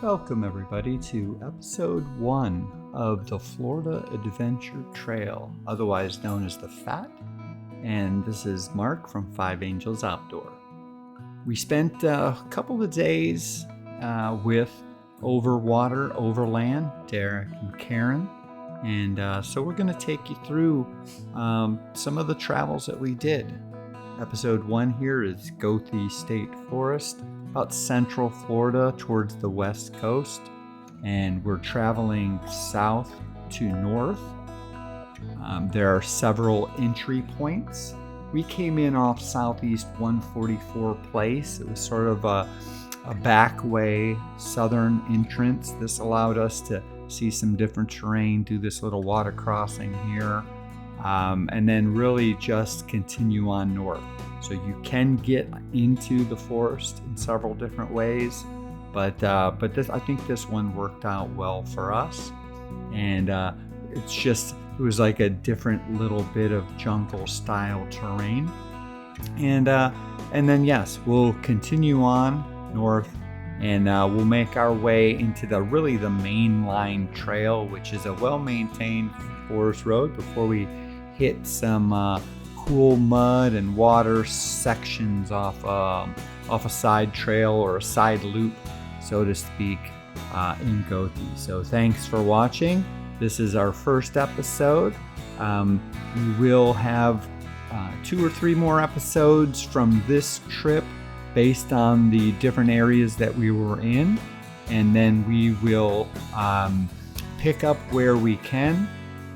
Welcome everybody to episode 1 of the Florida Adventure Trail, otherwise known as the FAT, and this is Mark from Five Angels Outdoor. We spent a couple of days with Overland, Derek and Karen, and so we're going to take you through some of the travels that we did. Episode 1 here is Goethe State Forest, about central Florida towards the west coast, and we're traveling south to north. There are several entry points. We came in off Southeast 144 Place. It was sort of a back way southern entrance. This allowed us to see some different terrain, do this little water crossing here, and then really just continue on north. So you can get into the forest in several different ways, but this, I think this one worked out well for us. And it was like a different little bit of jungle style terrain. And then yes, we'll continue on north, and we'll make our way into the mainline trail, which is a well-maintained forest road before we hit some cool mud and water sections off a side trail or a side loop, so to speak, in Goethe. So thanks for watching. This is our first episode. We will have 2 or 3 more episodes from this trip based on the different areas that we were in, and then we will pick up where we can,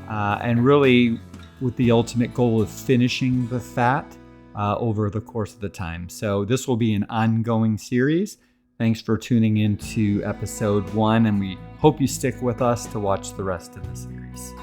and really with the ultimate goal of finishing the FAT over the course of the time. So this will be an ongoing series. Thanks for tuning in to episode 1, and we hope you stick with us to watch the rest of the series.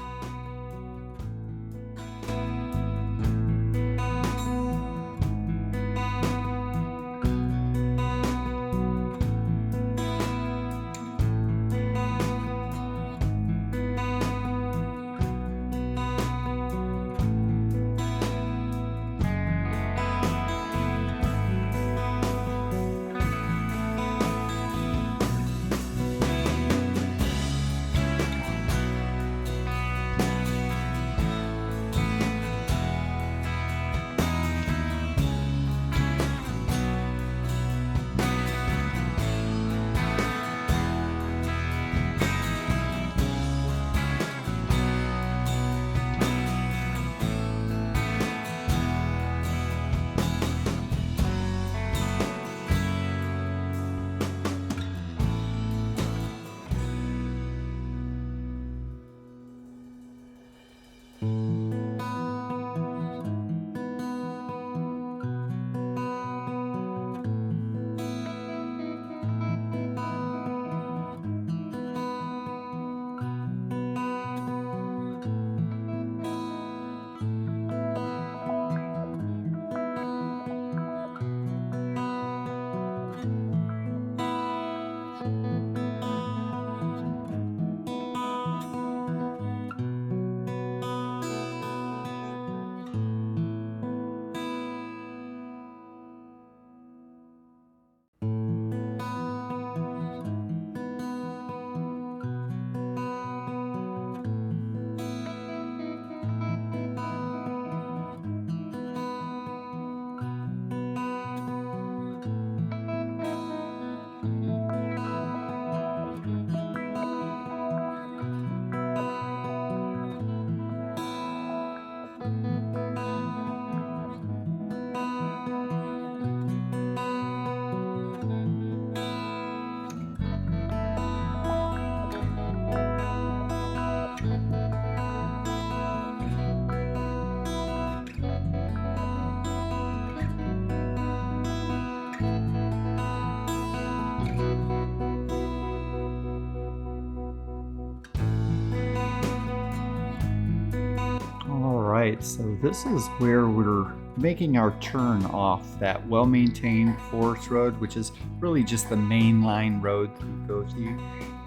Right, so this is where we're making our turn off that well-maintained forest road, which is really just the main line road through Goethe,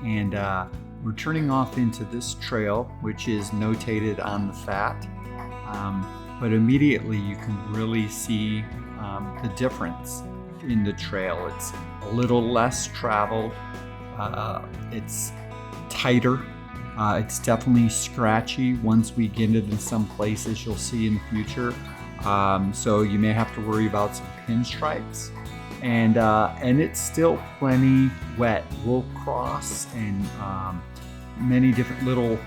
and we're turning off into this trail, which is notated on the FAT, but immediately you can really see the difference in the trail. It's a little less traveled, It's tighter. It's definitely scratchy once we get into some places you'll see in the future. So you may have to worry about some pinstripes. And it's still plenty wet. We'll cross and many different little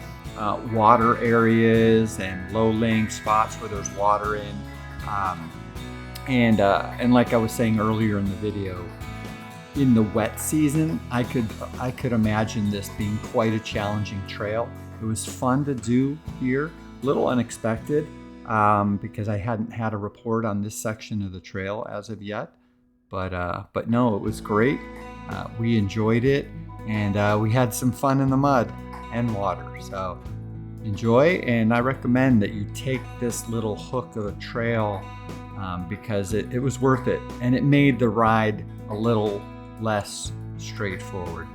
water areas and low-lying spots where there's water in. And like I was saying earlier in the video, in the wet season, I could imagine this being quite a challenging trail. It was fun to do here, a little unexpected because I hadn't had a report on this section of the trail as of yet. But no, it was great. We enjoyed it, and we had some fun in the mud and water. So enjoy, and I recommend that you take this little hook of a trail because it was worth it, and it made the ride a little less straightforward.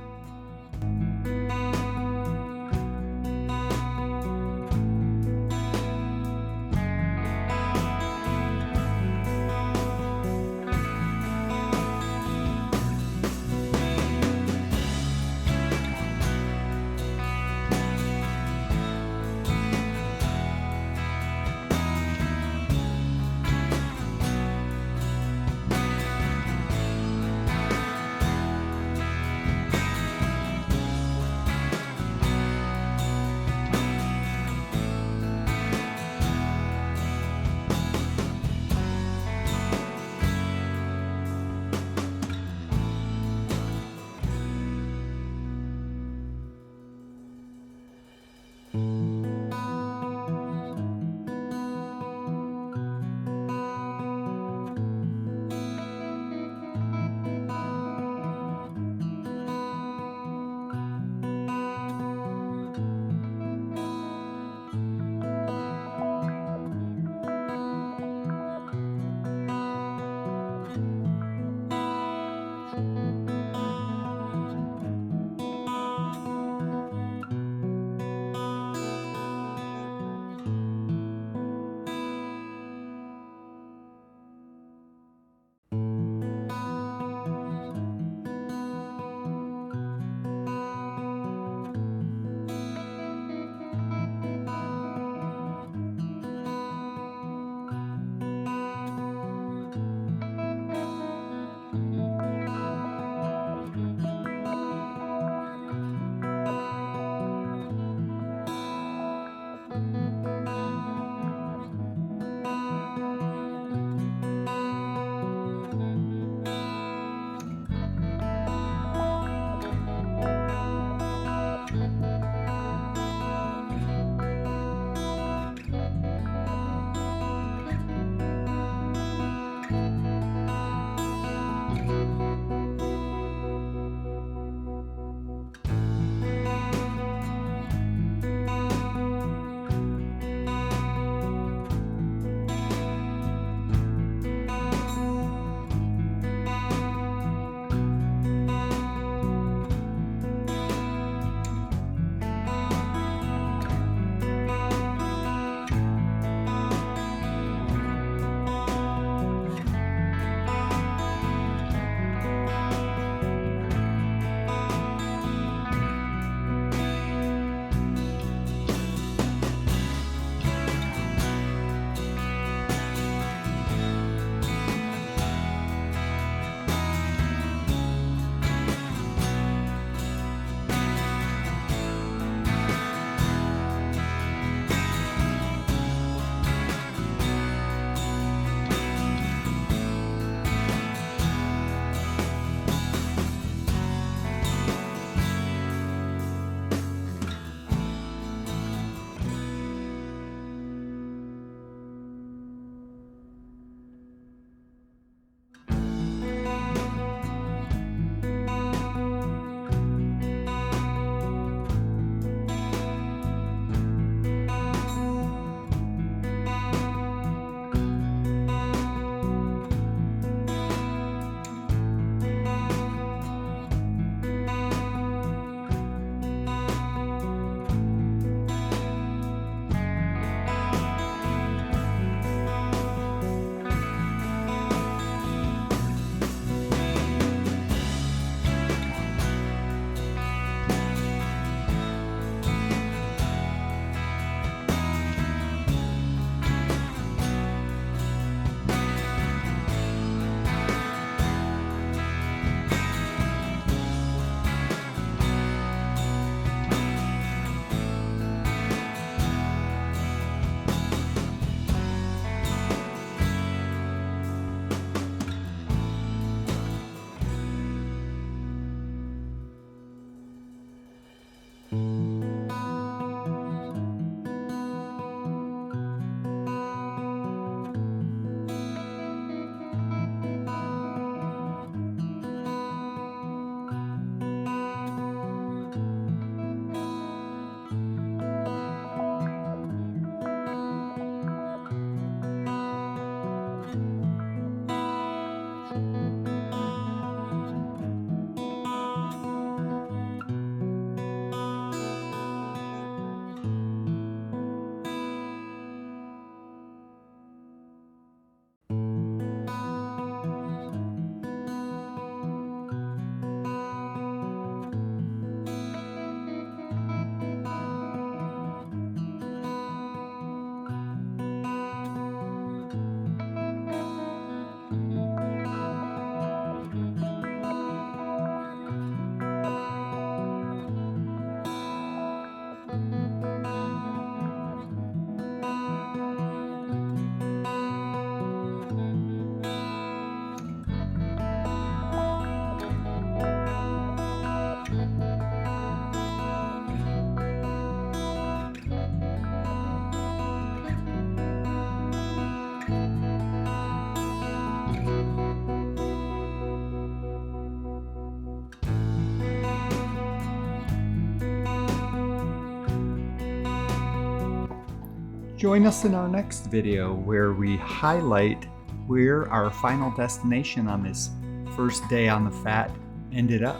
Join us in our next video where we highlight where our final destination on this first day on the FAT ended up.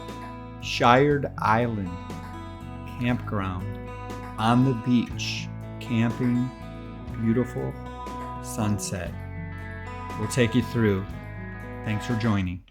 Shired Island Campground on the beach, camping, beautiful sunset. We'll take you through. Thanks for joining.